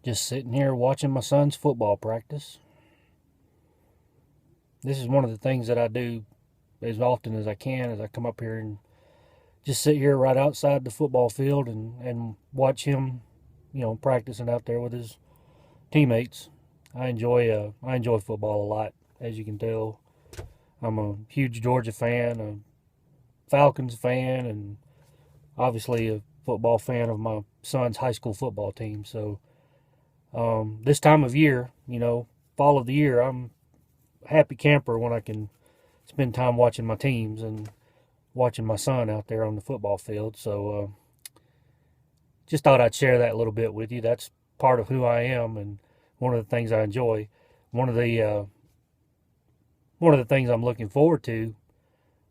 Just sitting here watching my son's football practice. This is one of the things that I do as often as I can, as I come up here and just sit here right outside the football field and watch him, practicing out there with his teammates. I enjoy football a lot, as you can tell. I'm a huge Georgia fan, a Falcons fan, and obviously a football fan of my son's high school football team. So this time of year, fall of the year, I'm a happy camper when I can spend time watching my teams and watching my son out there on the football field. So just thought I'd share that a little bit with you. That's part of who I am and one of the things I enjoy. One of the things I'm looking forward to,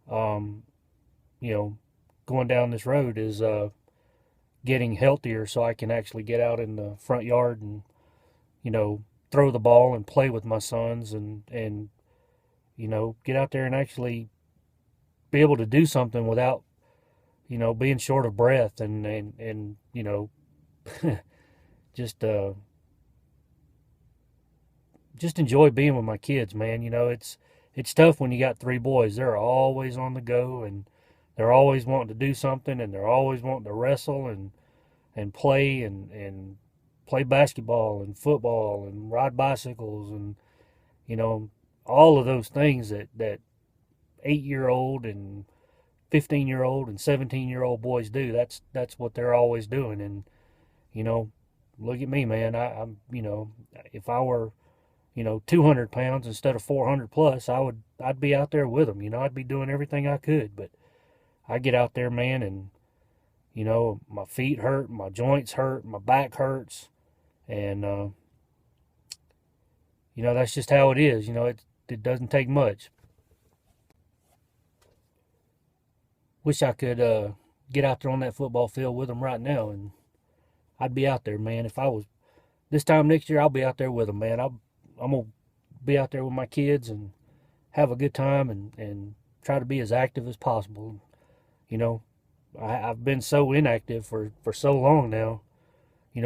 um, going down this road is getting healthier so I can actually get out in the front yard and throw the ball and play with my sons and get out there and actually be able to do something without being short of breath and just just enjoy being with my kids, man. It's tough when you got three boys. They're always on the go and they're always wanting to do something and they're always wanting to wrestle and play and play basketball and football and ride bicycles and you know all of those things that 8-year-old and 15-year-old and 17-year-old boys do. That's what they're always doing. And you know look at me, man. I'm if I were 200 pounds instead of 400 plus, I'd be out there with them. I'd be doing everything I could. But I get out there, man, and my feet hurt, my joints hurt, my back hurts, and that's just how it is. It doesn't take much. Wish I could get out there on that football field with them right now, and I'd be out there, man. If I was this time next year, I'll be out there with them, man. I'm gonna be out there with my kids and have a good time and try to be as active as possible. You know, I've been so inactive for so long now.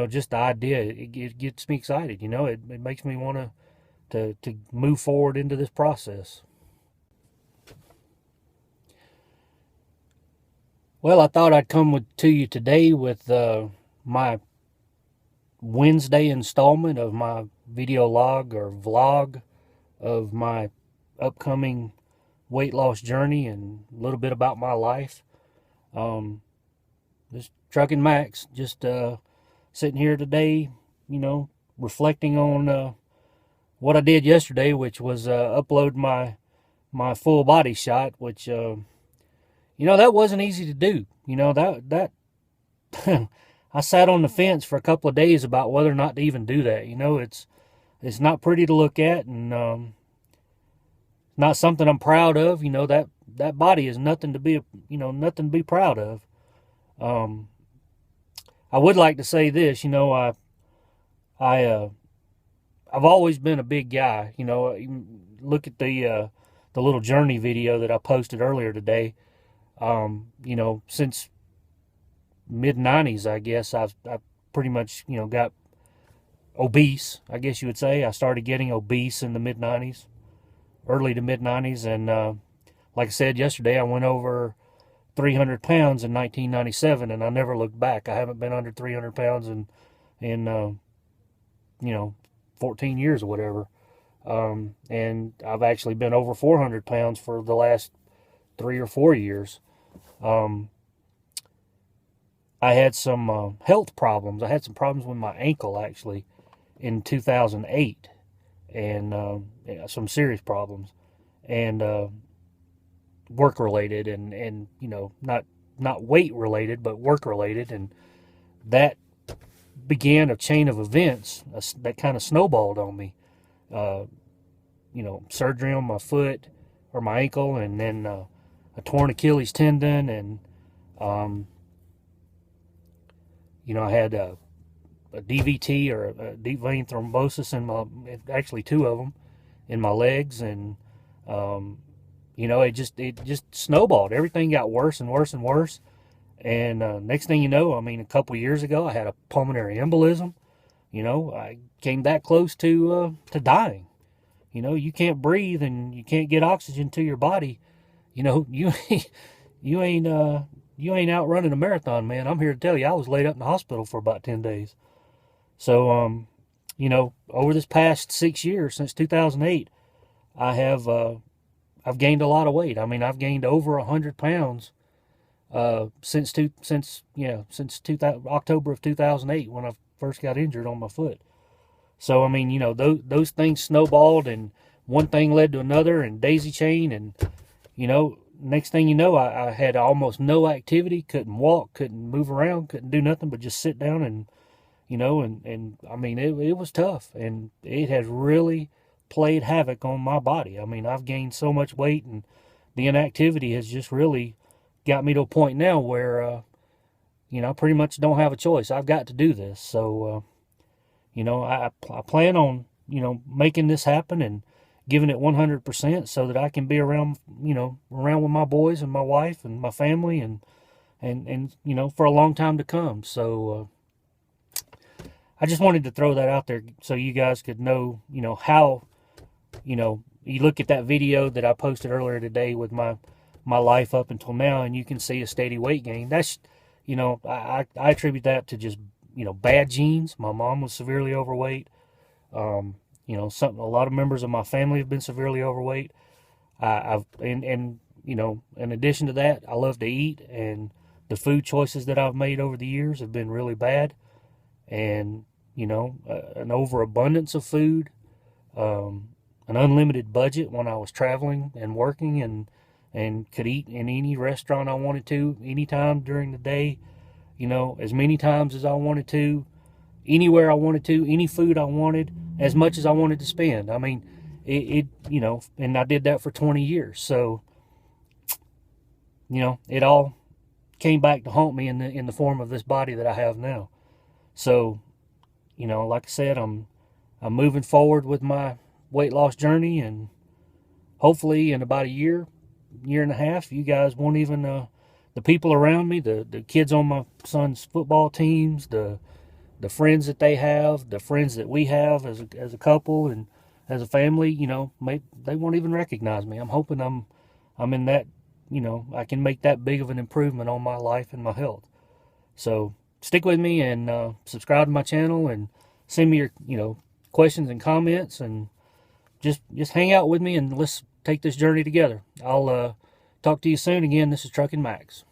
Just the idea, it gets me excited. It makes me want to move forward into this process. Well, I thought I'd come to you today with my Wednesday installment of my video log or vlog of my upcoming weight loss journey and a little bit about my life. Just trucking Max, just sitting here today, reflecting on what I did yesterday, which was upload my full body shot, which that wasn't easy to do. That I sat on the fence for a couple of days about whether or not to even do that. It's not pretty to look at, and not something I'm proud of. That body is nothing to be proud of. I would like to say this. I've always been a big guy. Look at the little journey video that I posted earlier today. Since mid-90s, I guess I've pretty much got obese, I guess you would say. I started getting obese in the mid-90s, early to mid-90s, and like I said yesterday, I went over 300 pounds in 1997, and I never looked back. I haven't been under 300 pounds in 14 years or whatever, and I've actually been over 400 pounds for the last 3 or 4 years. I had some health problems. I had some problems with my ankle, actually, in 2008, and some serious problems, and work related, and not weight related, but work related, and that began a chain of events that kind of snowballed on me. Surgery on my foot or my ankle, and then a torn Achilles tendon, and I had a DVT, or a deep vein thrombosis, actually two of them, in my legs, and it just snowballed. Everything got worse and worse and worse, and next thing you know, a couple of years ago, I had a pulmonary embolism. I came that close to dying. You can't breathe and you can't get oxygen to your body. You you ain't you ain't out running a marathon, man. I'm here to tell you, I was laid up in the hospital for about 10 days. So over this past 6 years since 2008, I have I've gained a lot of weight. I mean, I've gained over 100 pounds since October of 2008, when I first got injured on my foot. So I mean, those things snowballed, and one thing led to another, and daisy chain, and next thing you know, I had almost no activity, couldn't walk, couldn't move around, couldn't do nothing but just sit down, and and I mean, it was tough, and it has really played havoc on my body. I mean, I've gained so much weight, and the inactivity has just really got me to a point now where I pretty much don't have a choice. I've got to do this. So I plan on making this happen and giving it 100%, so that I can be around around with my boys and my wife and my family, and for a long time to come. So I just wanted to throw that out there so you guys could know how you look at that video that I posted earlier today with my life up until now, and you can see a steady weight gain. That's I attribute that to just bad genes. My mom was severely overweight. A lot of members of my family have been severely overweight. In addition to that, I love to eat, and the food choices that I've made over the years have been really bad, and an overabundance of food, an unlimited budget when I was traveling and working, and could eat in any restaurant I wanted to, anytime during the day, as many times as I wanted to, anywhere I wanted to, any food I wanted, as much as I wanted to spend. I mean, and I did that for 20 years. So, it all came back to haunt me in the form of this body that I have now. So, like I said, I'm moving forward with my weight loss journey, and hopefully in about a year and a half, you guys won't even the people around me, the kids on my son's football teams, the friends that they have, the friends that we have as a couple and as a family, they won't even recognize me. I'm hoping I'm in that, I can make that big of an improvement on my life and my health. So stick with me, and subscribe to my channel, and send me your questions and comments, and just hang out with me, and let's take this journey together. I'll talk to you soon. Again, this is Truckin' Max.